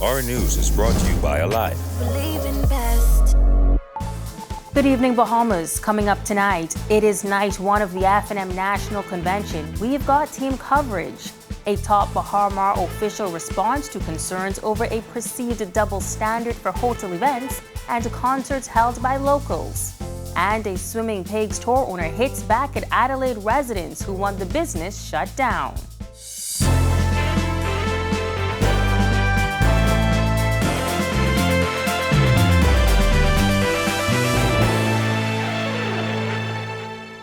Our news is brought to you by Alive. Believe in best. Good evening, Bahamas. Coming up tonight, it is night one of the FNM National Convention. We've got team coverage. A top Bahamas official responds to concerns over a perceived double standard for hotel events and concerts held by locals. And a swimming pig store owner hits back at Adelaide residents who want the business shut down.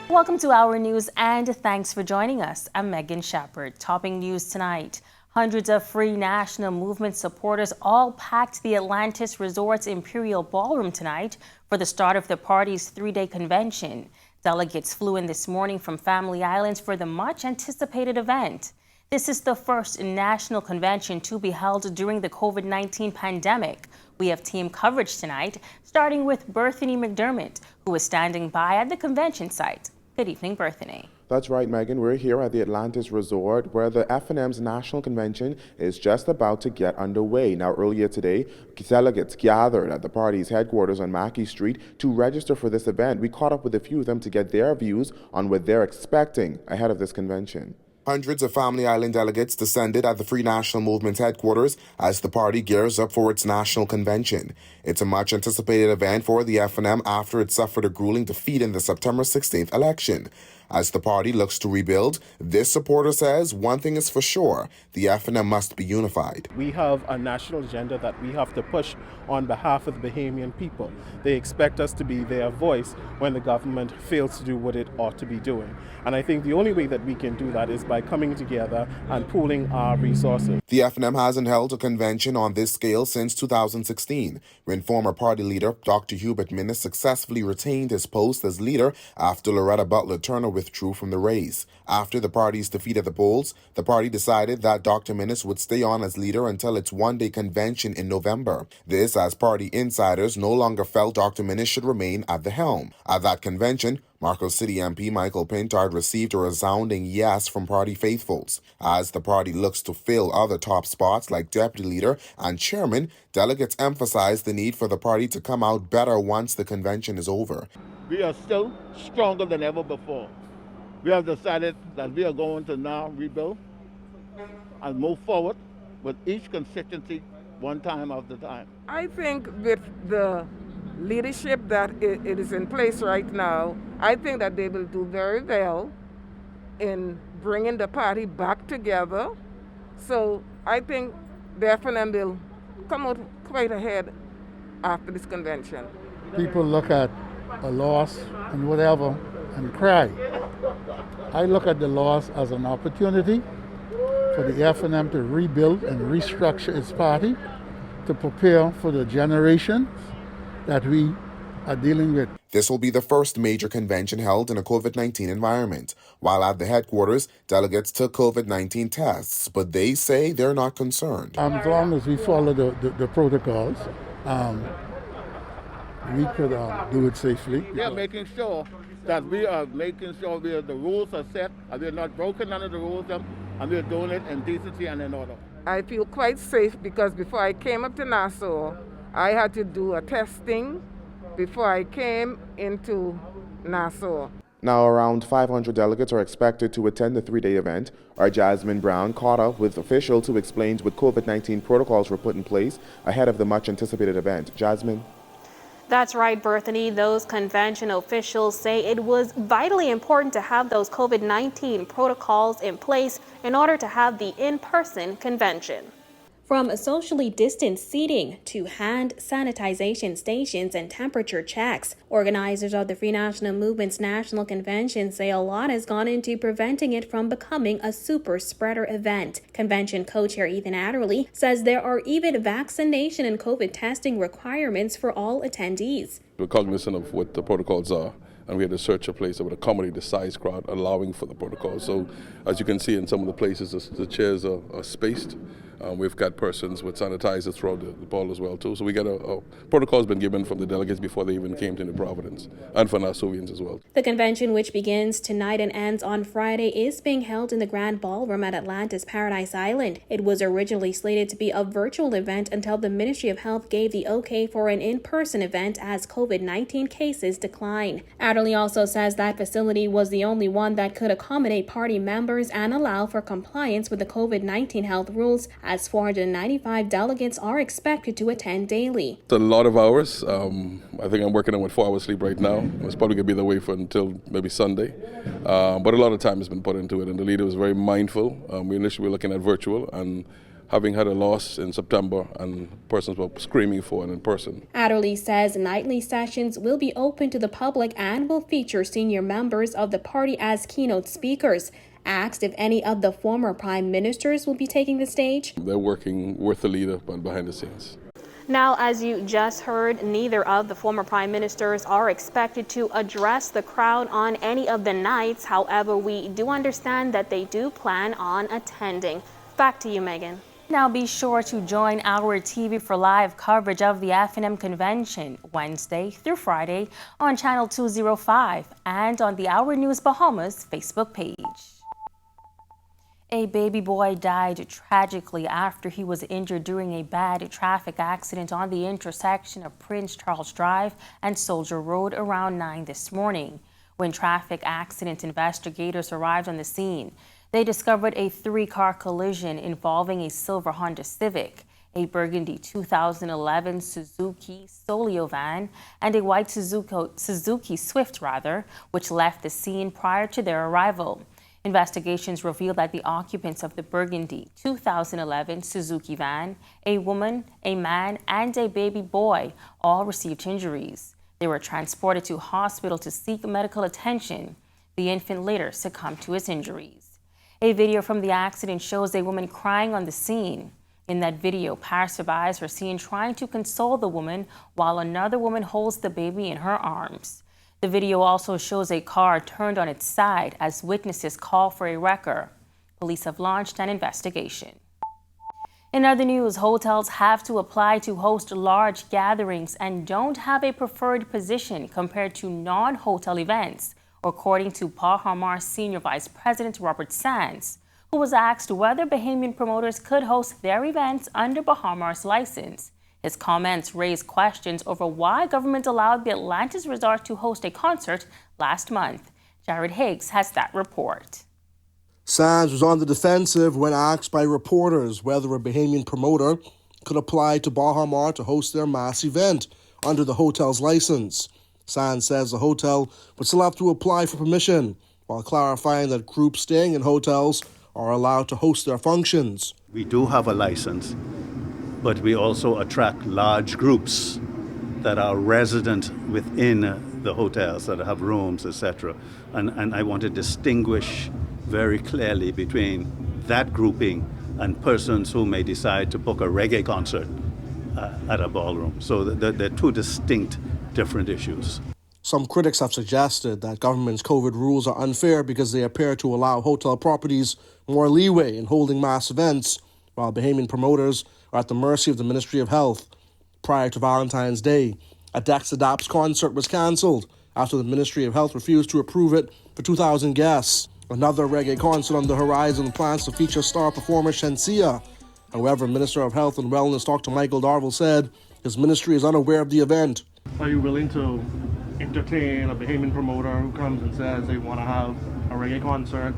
Welcome to our news and thanks for joining us. I'm Megan Shepard. Topping news tonight. Hundreds of Free National Movement supporters all packed the Atlantis Resort's Imperial Ballroom tonight for the start of the party's three-day convention. Delegates flew in this morning from Family Islands for the much-anticipated event. This is the first national convention to be held during the COVID-19 pandemic. We have team coverage tonight, starting with Berthany McDermott, who is standing by at the convention site. Good evening, Berthany. That's right, Megan. We're here at the Atlantis Resort where the FNM's National Convention is just about to get underway. Now, earlier today, delegates gathered at the party's headquarters on Mackey Street to register for this event. We caught up with a few of them to get their views on what they're expecting ahead of this convention. Hundreds of Family Island delegates descended at the Free National Movement's headquarters as the party gears up for its national convention. It's a much-anticipated event for the FNM after it suffered a grueling defeat in the September 16th election. As the party looks to rebuild, this supporter says one thing is for sure, the FNM must be unified. We have a national agenda that we have to push on behalf of the Bahamian people. They expect us to be their voice when the government fails to do what it ought to be doing. And I think the only way that we can do that is by coming together and pooling our resources. The FNM hasn't held a convention on this scale since 2016, when former party leader Dr. Hubert Minnis successfully retained his post as leader after Loretta Butler Turner withdrew from the race. After the party's defeat at the polls, the party decided that Dr. Minnis would stay on as leader until its one-day convention in November. This as party insiders no longer felt Dr. Minnis should remain at the helm. At that convention, Marco City MP Michael Pintard received a resounding yes from party faithfuls. As the party looks to fill other top spots like deputy leader and chairman, delegates emphasized the need for the party to come out better once the convention is over. We are still stronger than ever before. We have decided that we are going to now rebuild and move forward with each constituency one time after time. I think with the leadership that it is in place right now, I think that they will do very well in bringing the party back together. So I think the FNM will come out quite ahead after this convention. People look at a loss and whatever and cry. I look at the loss as an opportunity for the FNM to rebuild and restructure its party to prepare for the generations that we are dealing with. This will be the first major convention held in a COVID-19 environment. While at the headquarters, delegates took COVID-19 tests, but they say they're not concerned. As long as we follow the protocols, we could do it safely. We are making sure that the rules are set and we're not broken none of the rules, and we're doing it in decency and in order. I feel quite safe because before I came up to Nassau, I had to do a testing before I came into Nassau. Now, around 500 delegates are expected to attend the three-day event. Our Jasmine Brown caught up with officials who explained what COVID-19 protocols were put in place ahead of the much-anticipated event. Jasmine? That's right, Berthany. Those convention officials say it was vitally important to have those COVID-19 protocols in place in order to have the in-person convention. From socially distanced seating to hand sanitization stations and temperature checks, organizers of the Free National Movement's National Convention say a lot has gone into preventing it from becoming a super spreader event. Convention co-chair Ethan Adderley says there are even vaccination and COVID testing requirements for all attendees. We're cognizant of what the protocols are, and we had to search a place that would accommodate the size crowd, allowing for the protocol. So as you can see in some of the places, the chairs are spaced. We've got persons with sanitizers throughout the ball as well too. So we got a protocol has been given from the delegates before they even came to New Providence, and for Nassauians as well. The convention, which begins tonight and ends on Friday, is being held in the Grand Ballroom at Atlanta's Paradise Island. It was originally slated to be a virtual event until the Ministry of Health gave the okay for an in-person event as COVID-19 cases decline. Adderley also says that facility was the only one that could accommodate party members and allow for compliance with the COVID-19 health rules, as 495 delegates are expected to attend daily. It's a lot of hours. I think I'm working on with 4 hours sleep right now. It's probably going to be the way for until maybe Sunday. But a lot of time has been put into it, and the leader was very mindful. We initially were looking at virtual, and having had a loss in September, and persons were screaming for it in person. Adderley says nightly sessions will be open to the public and will feature senior members of the party as keynote speakers. Asked if any of the former prime ministers will be taking the stage, They're working with the leader, but behind the scenes. Now, as you just heard, neither of the former prime ministers are expected to address the crowd on any of the nights. However, we do understand that they do plan on attending. Back to you, Megan. Now be sure to join our TV for live coverage of the FNM Convention Wednesday through Friday on Channel 205 and on the Our News Bahamas Facebook page. A baby boy died tragically after he was injured during a bad traffic accident on the intersection of Prince Charles Drive and Soldier Road around 9 this morning. When traffic accident investigators arrived on the scene, they discovered a 3-car collision involving a silver Honda Civic, a burgundy 2011 Suzuki Solio van, and a white Suzuki Swift, which left the scene prior to their arrival. Investigations revealed that the occupants of the burgundy 2011 Suzuki van, a woman, a man, and a baby boy, all received injuries. They were transported to hospital to seek medical attention. The infant later succumbed to his injuries. A video from the accident shows a woman crying on the scene. In that video, passersby are seen trying to console the woman while another woman holds the baby in her arms. The video also shows a car turned on its side as witnesses call for a wrecker. Police have launched an investigation. In other news, hotels have to apply to host large gatherings and don't have a preferred position compared to non-hotel events, according to Bahamas Senior Vice President Robert Sands, who was asked whether Bahamian promoters could host their events under Bahamas license. His comments raised questions over why government allowed the Atlantis Resort to host a concert last month. Jared Higgs has that report. Sands was on the defensive when asked by reporters whether a Bahamian promoter could apply to Bahamas to host their mass event under the hotel's license. Sands says the hotel would still have to apply for permission, while clarifying that groups staying in hotels are allowed to host their functions. We do have a license, but we also attract large groups that are resident within the hotels, that have rooms, etc. And I want to distinguish very clearly between that grouping and persons who may decide to book a reggae concert at a ballroom. So they're two distinct, different issues. Some critics have suggested that government's COVID rules are unfair because they appear to allow hotel properties more leeway in holding mass events, while Bahamian promoters are at the mercy of the Ministry of Health. Prior to Valentine's Day, a Dexadap's concert was cancelled after the Ministry of Health refused to approve it for 2,000 guests. Another reggae concert on the horizon plans to feature star performer Shensia. However, Minister of Health and Wellness Dr. Michael Darville said his ministry is unaware of the event. Are you willing to entertain a Bahamian promoter who comes and says they want to have a reggae concert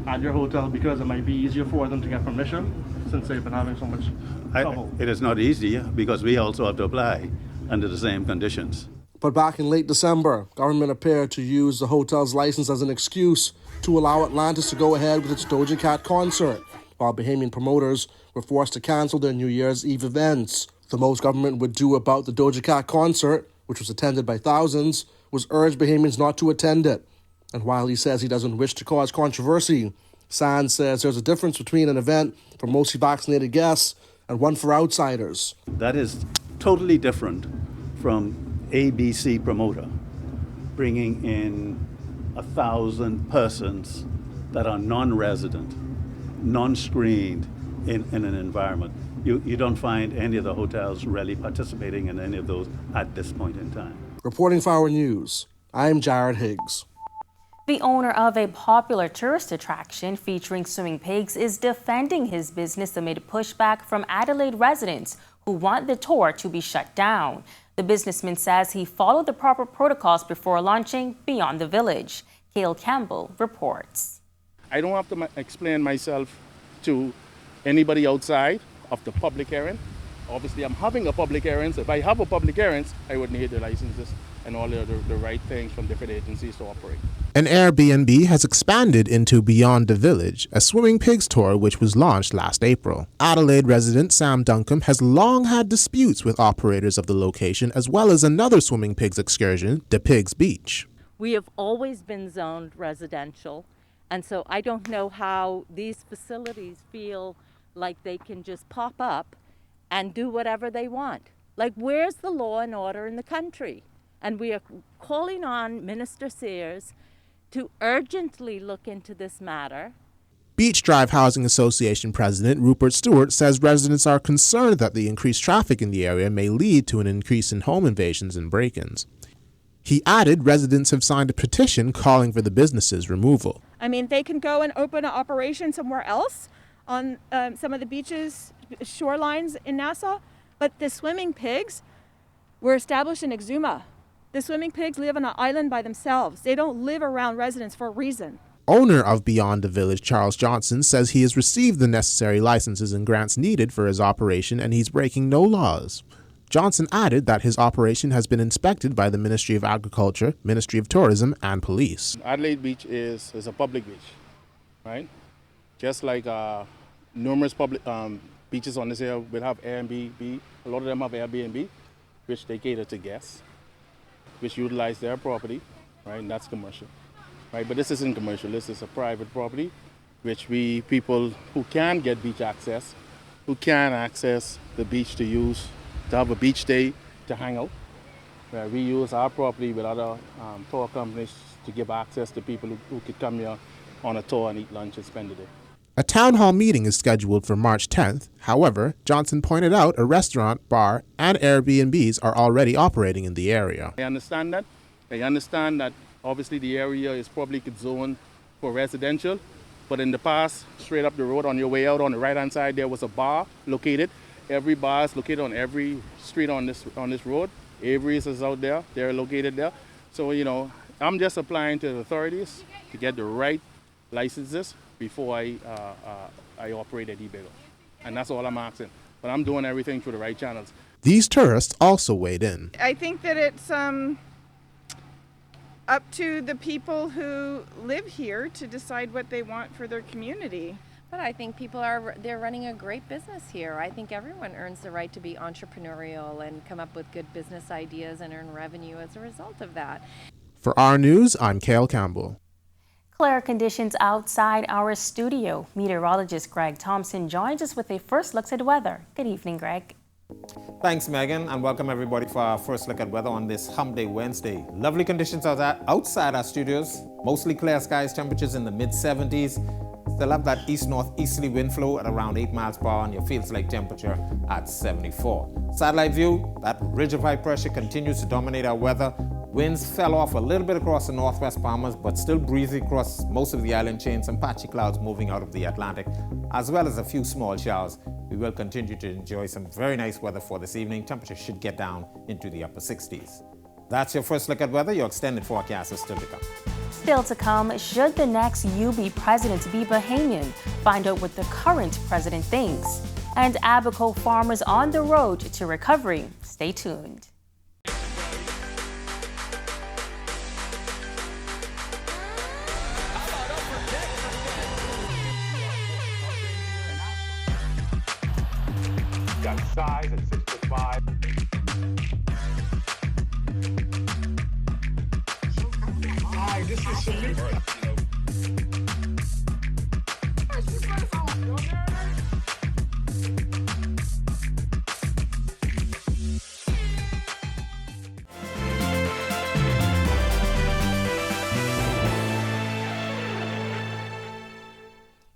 at your hotel because it might be easier for them to get permission since they've been having so much trouble? It is not easy because we also have to apply under the same conditions. But back in late December, government appeared to use the hotel's license as an excuse to allow Atlantis to go ahead with its Doja Cat concert, while Bahamian promoters were forced to cancel their New Year's Eve events. The most government would do about the Doja Cat concert, which was attended by thousands, was urge Bahamians not to attend it. And while he says he doesn't wish to cause controversy, Sands says there's a difference between an event for mostly vaccinated guests and one for outsiders. That is totally different from ABC promoter bringing in 1,000 persons that are non-resident, non-screened, in an environment. You don't find any of the hotels really participating in any of those at this point in time. Reporting for Our News, I'm Jared Higgs. The owner of a popular tourist attraction featuring swimming pigs is defending his business amid pushback from Adelaide residents who want the tour to be shut down. The businessman says he followed the proper protocols before launching Beyond the Village. Cale Campbell reports. I don't have to explain myself to anybody outside of the public area. Obviously, I'm having a public area. So if I have a public area, I would need the licenses and all the right things from different agencies to operate. An Airbnb has expanded into Beyond the Village, a swimming pigs tour which was launched last April. Adelaide resident Sam Duncombe has long had disputes with operators of the location, as well as another swimming pigs excursion, the Pigs Beach. We have always been zoned residential, and so I don't know how these facilities feel like they can just pop up and do whatever they want. Like, where's the law and order in the country? And we are calling on Minister Sears to urgently look into this matter. Beach Drive Housing Association President Rupert Stewart says residents are concerned that the increased traffic in the area may lead to an increase in home invasions and break-ins. He added residents have signed a petition calling for the business's removal. I mean, they can go and open an operation somewhere else on some of the beaches, shorelines in Nassau, but the swimming pigs were established in Exuma. The swimming pigs live on an island by themselves. They don't live around residents for a reason. Owner of Beyond the Village, Charles Johnson, says he has received the necessary licenses and grants needed for his operation and he's breaking no laws. Johnson added that his operation has been inspected by the Ministry of Agriculture, Ministry of Tourism, and Police. Adelaide Beach is a public beach, right? Just like numerous public beaches on this area will have Airbnb. A lot of them have Airbnb, which they cater to guests, which utilize their property, right? And that's commercial, right? But this isn't commercial. This is a private property, which people who can get beach access, who can access the beach to use, to have a beach day, to hang out. Where we use our property with other tour companies to give access to people who could come here on a tour and eat lunch and spend the day. A town hall meeting is scheduled for March 10th. However, Johnson pointed out a restaurant, bar, and Airbnbs are already operating in the area. I understand that. I understand that obviously the area is probably zoned for residential, but in the past, straight up the road on your way out on the right-hand side, there was a bar located. Every bar is located on every street on this road. Avery's is out there. They're located there. So, I'm just applying to the authorities to get the right licenses before I operate at eBay. And that's all I'm asking. But I'm doing everything through the right channels. These tourists also weighed in. I think that it's up to the people who live here to decide what they want for their community. But I think they're running a great business here. I think everyone earns the right to be entrepreneurial and come up with good business ideas and earn revenue as a result of that. For Our News, I'm Cale Campbell. Clear conditions outside our studio. Meteorologist Greg Thompson joins us with a first look at weather. Good evening, Greg. Thanks, Megan, and welcome everybody for our first look at weather on this Hump Day Wednesday. Lovely conditions outside our studios. Mostly clear skies, temperatures in the mid-70s. Still have that east-northeasterly wind flow at around 8 miles per hour and your feels-like temperature at 74. Satellite view, that ridge of high pressure continues to dominate our weather. Winds fell off a little bit across the northwest Bahamas, but still breezy across most of the island chain. Some patchy clouds moving out of the Atlantic, as well as a few small showers. We will continue to enjoy some very nice weather for this evening. Temperatures should get down into the upper 60s. That's your first look at weather. Your extended forecast is still to come. Still to come, should the next UB president be Bahamian? Find out what the current president thinks. And Abaco farmers on the road to recovery. Stay tuned. Got size at 6'5". Hi, this is Shamika.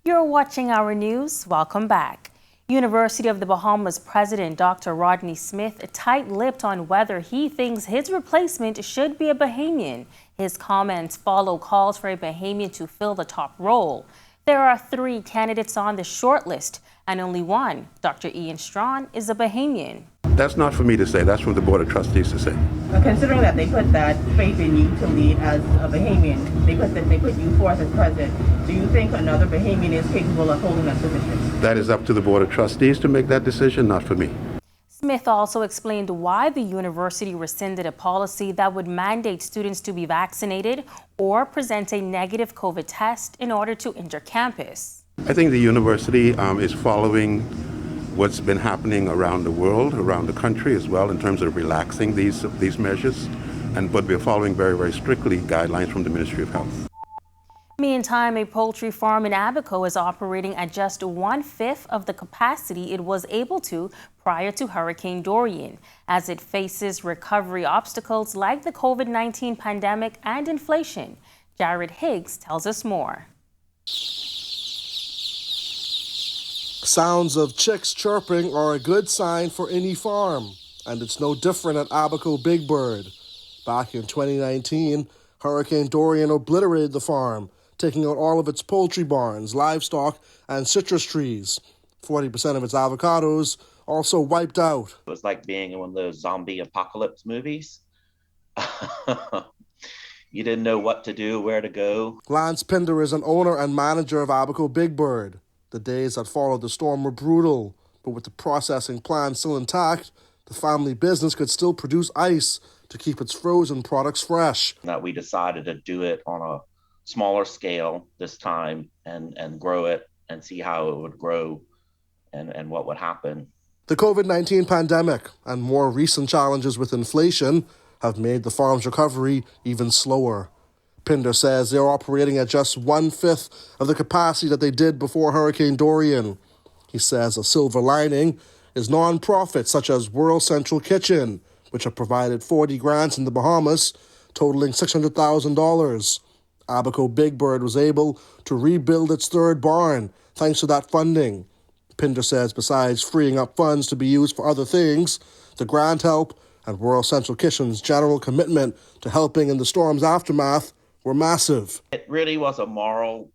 You're watching Our News. Welcome back. University of the Bahamas President Dr. Rodney Smith tight-lipped on whether he thinks his replacement should be a Bahamian. His comments follow calls for a Bahamian to fill the top role. There are 3 candidates on the shortlist, and only one, Dr. Ian Strawn, is a Bahamian. That's not for me to say. That's for the Board of Trustees to say. Considering that they put that faith in you to lead as a Bahamian, they put you forth as president, do you think another Bahamian is capable of holding that position? That is up to the Board of Trustees to make that decision, not for me. Smith also explained why the university rescinded a policy that would mandate students to be vaccinated or present a negative COVID test in order to enter campus. I think the university is following what's been happening around the world, around the country as well, in terms of relaxing these measures, but we're following very, very strictly guidelines from the Ministry of Health. Meantime, a poultry farm in Abaco is operating at just 1/5 of the capacity it was able to prior to Hurricane Dorian, as it faces recovery obstacles like the COVID-19 pandemic and inflation. Jared Higgs tells us more. Sounds of chicks chirping are a good sign for any farm, and it's no different at Abaco Big Bird. Back in 2019, Hurricane Dorian obliterated the farm, taking out all of its poultry barns, livestock, and citrus trees. 40% of its avocados also wiped out. It was like being in one of those zombie apocalypse movies. You didn't know what to do, where to go. Lance Pinder is an owner and manager of Abaco Big Bird. The days that followed the storm were brutal, but with the processing plant still intact, the family business could still produce ice to keep its frozen products fresh. That we decided to do it on a smaller scale this time and grow it and see how it would grow and what would happen. The COVID-19 pandemic and more recent challenges with inflation have made the farm's recovery even slower. Pinder says they're operating at just 1/5 of the capacity that they did before Hurricane Dorian. He says a silver lining is non-profits such as World Central Kitchen, which have provided 40 grants in the Bahamas, totaling $600,000. Abaco Big Bird was able to rebuild its 3rd barn thanks to that funding. Pinder says besides freeing up funds to be used for other things, the grant help and World Central Kitchen's general commitment to helping in the storm's aftermath were massive. It really was a moral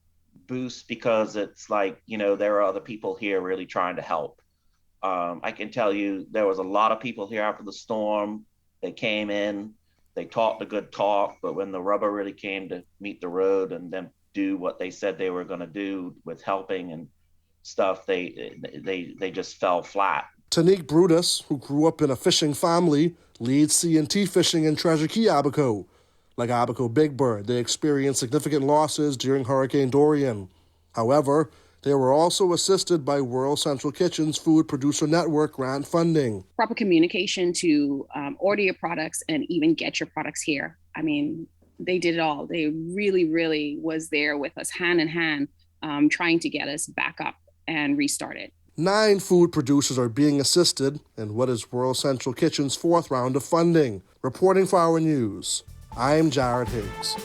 boost because it's like, there are other people here really trying to help. I can tell you there was a lot of people here after the storm. They came in, they talked a good talk, but when the rubber really came to meet the road and then do what they said they were going to do with helping and stuff, they just fell flat. Tanique Brutus, who grew up in a fishing family, leads C&T fishing in Treasure Key, Abaco. Like Abaco Big Bird, they experienced significant losses during Hurricane Dorian. However, they were also assisted by World Central Kitchen's Food Producer Network grant funding. Proper communication to order your products and even get your products here. I mean, they did it all. They really, really was there with us hand in hand, trying to get us back up and restart it. 9 food producers are being assisted in what is World Central Kitchen's 4th round of funding. Reporting for Our News, I'm Jared Higgs.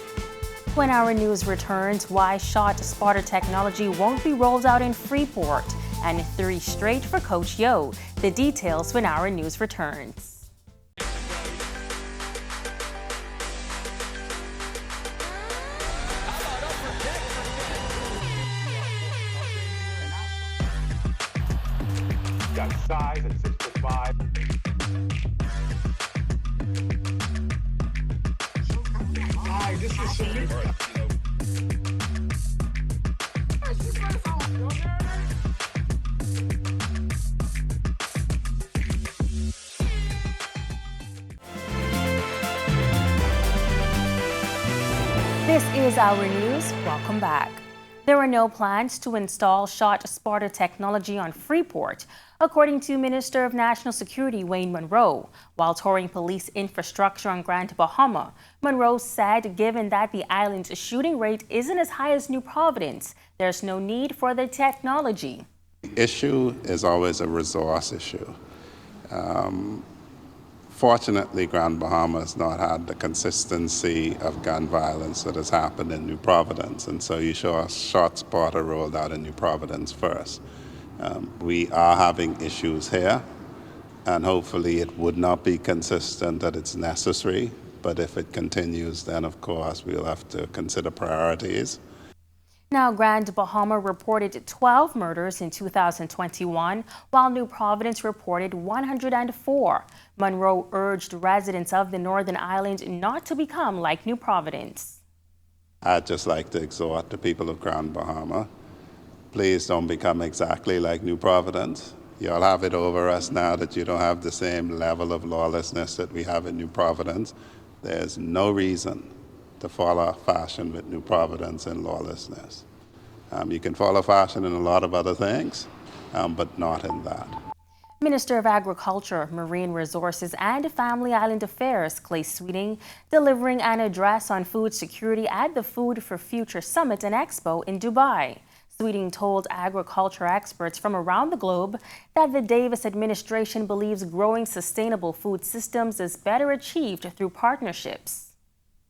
When Our News returns, why shot spotter technology won't be rolled out in Freeport, and 3 straight for Coach Yo. The details when Our News returns. Got size at 6'5". Hi, this is Salute. This is Our News. Welcome back. There are no plans to install shot spotter technology on Freeport, according to Minister of National Security Wayne Monroe. While touring police infrastructure on Grand Bahama, Monroe said given that the island's shooting rate isn't as high as New Providence, there's no need for the technology. The issue is always a resource issue. Fortunately, Grand Bahama has not had the consistency of gun violence that has happened in New Providence, and so you saw a shot spotter rolled out in New Providence first. We are having issues here, and hopefully it would not be consistent that it's necessary. But if it continues, then of course we'll have to consider priorities. Now, Grand Bahama reported 12 murders in 2021, while New Providence reported 104. Monroe urged residents of the Northern Island not to become like New Providence. I'd just like to exhort the people of Grand Bahama, please don't become exactly like New Providence. Y'all have it over us now that you don't have the same level of lawlessness that we have in New Providence. There's no reason to follow fashion with New Providence and lawlessness. You can follow fashion in a lot of other things, but not in that. Minister of Agriculture, Marine Resources and Family Island Affairs, Clay Sweeting, delivering an address on food security at the Food for Future Summit and Expo in Dubai. Sweeting told agriculture experts from around the globe that the Davis administration believes growing sustainable food systems is better achieved through partnerships.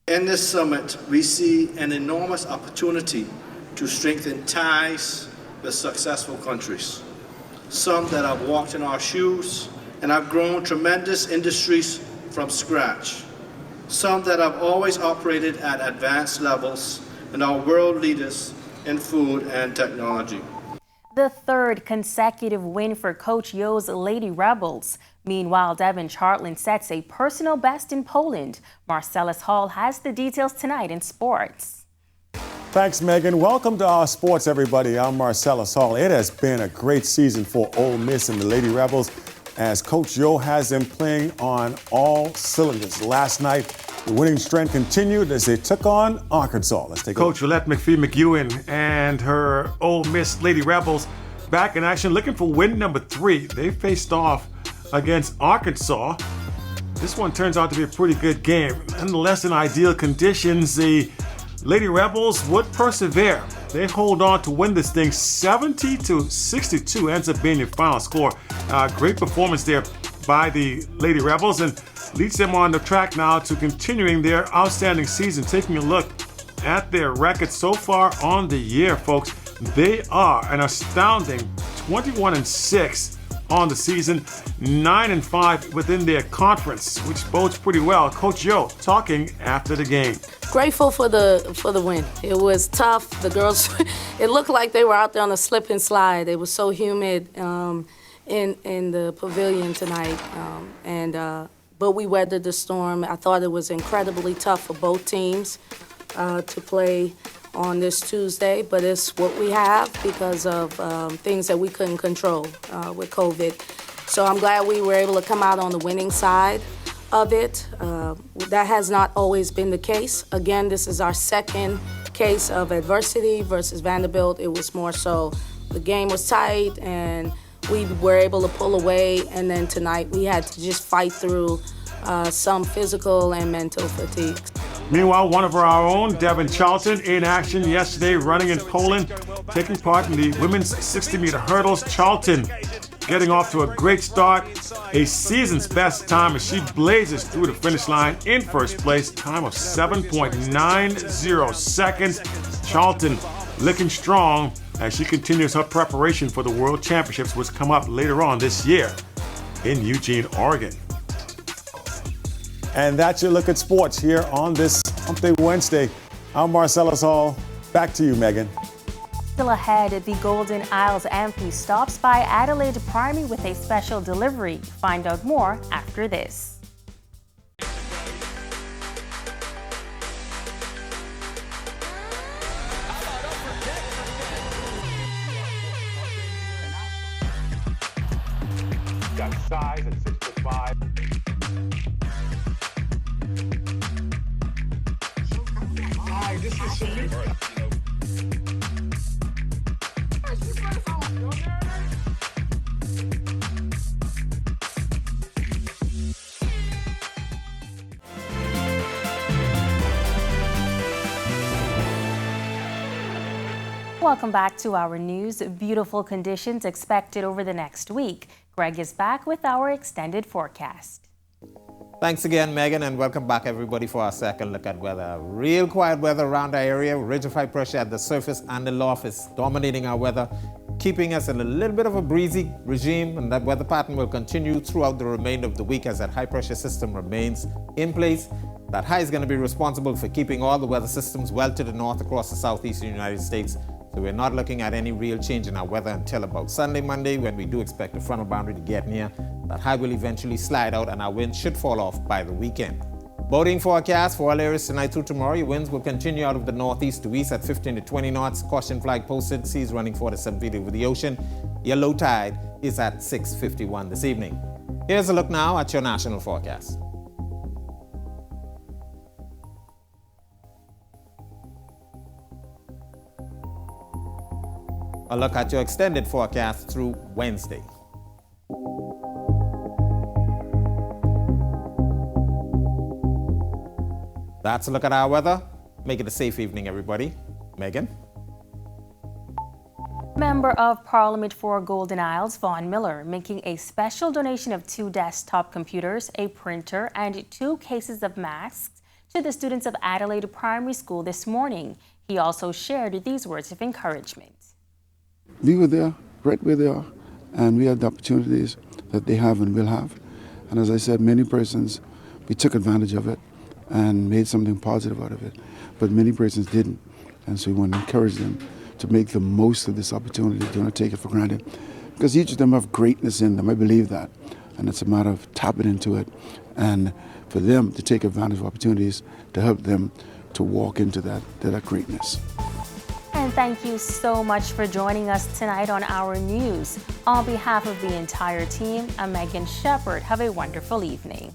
In this summit, we see an enormous opportunity to strengthen ties with successful countries, some that have walked in our shoes and have grown tremendous industries from scratch, some that have always operated at advanced levels and are world leaders in food and technology. The third consecutive win for Coach Yo's Lady Rebels. Meanwhile, Devin Chartland sets a personal best in Poland. Marcellus Hall has the details tonight in sports. Thanks, Megan. Welcome to our sports, everybody. I'm Marcellus Hall. It has been a great season for Ole Miss and the Lady Rebels as Coach Yo has them playing on all cylinders. Last night, the winning streak continued as they took on Arkansas. Let's take a look. Coach Willette McPhee-McEwen and her Ole Miss Lady Rebels back in action, looking for win number 3. They faced off against Arkansas. This one turns out to be a pretty good game. Nonetheless, in ideal conditions, the Lady Rebels would persevere. They hold on to win this thing 70-62, ends up being your final score. Great performance there by the Lady Rebels and leads them on the track now to continuing their outstanding season. Taking a look at their record so far on the year, folks, they are an astounding 21-6 on the season, 9-5 within their conference, which bodes pretty well. Coach Yo talking after the game. Grateful for the win. It was tough. The girls, it looked like they were out there on a slip and slide. It was so humid in the pavilion tonight, but we weathered the storm. I thought it was incredibly tough for both teams to play on this Tuesday, but it's what we have because of things that we couldn't control with COVID. So I'm glad we were able to come out on the winning side of it. That has not always been the case. Again, this is our second case of adversity versus Vanderbilt. It was more so the game was tight and we were able to pull away, and then tonight we had to just fight through some physical and mental fatigue. Meanwhile, one of our own, Devin Charlton, in action yesterday, running in Poland, taking part in the women's 60-meter hurdles. Charlton getting off to a great start, a season's best time as she blazes through the finish line in first place, time of 7.90 seconds. Charlton looking strong as she continues her preparation for the World Championships, which come up later on this year in Eugene, Oregon. And that's your look at sports here on this Hump Day Wednesday. I'm Marcellus Hall. Back to you, Megan. Still ahead, the Golden Isles Amphi stops by Adelaide Primary with a special delivery. Find out more after this. Got size at 6'5". Hi, this is Shamik. Welcome back to our news. Beautiful conditions expected over the next week. Greg is back with our extended forecast. Thanks again, Megan, and welcome back, everybody, for our second look at weather. Real quiet weather around our area. Ridge of high pressure at the surface and the loft is dominating our weather. keeping us in a little bit of a breezy regime, and that weather pattern will continue throughout the remainder of the week as that high pressure system remains in place. That high is going to be responsible for keeping all the weather systems well to the north across the southeastern United States. So we're not looking at any real change in our weather until about Sunday, Monday, when we do expect the frontal boundary to get near. That high will eventually slide out and our winds should fall off by the weekend. Boating forecast for all areas tonight through tomorrow. Your winds will continue out of the northeast to east at 15 to 20 knots. Caution flag posted. Seas running 4 to 7 feet over the ocean. Your low tide is at 6:51 this evening. Here's a look now at your national forecast. A look at your extended forecast through Wednesday. That's a look at our weather. Make it a safe evening, everybody. Megan? Member of Parliament for Golden Isles, Vaughn Miller, making a special donation of 2 desktop computers, a printer, and 2 cases of masks to the students of Adelaide Primary School this morning. He also shared these words of encouragement. We were there, right where they are, and we had the opportunities that they have and will have. And as I said, many persons, we took advantage of it and made something positive out of it. But many persons didn't. And so we want to encourage them to make the most of this opportunity. Do not take it for granted. Because each of them have greatness in them. I believe that. And it's a matter of tapping into it and for them to take advantage of opportunities to help them to walk into that greatness. And thank you so much for joining us tonight on Our News. On behalf of the entire team, I'm Megan Shepherd. Have a wonderful evening.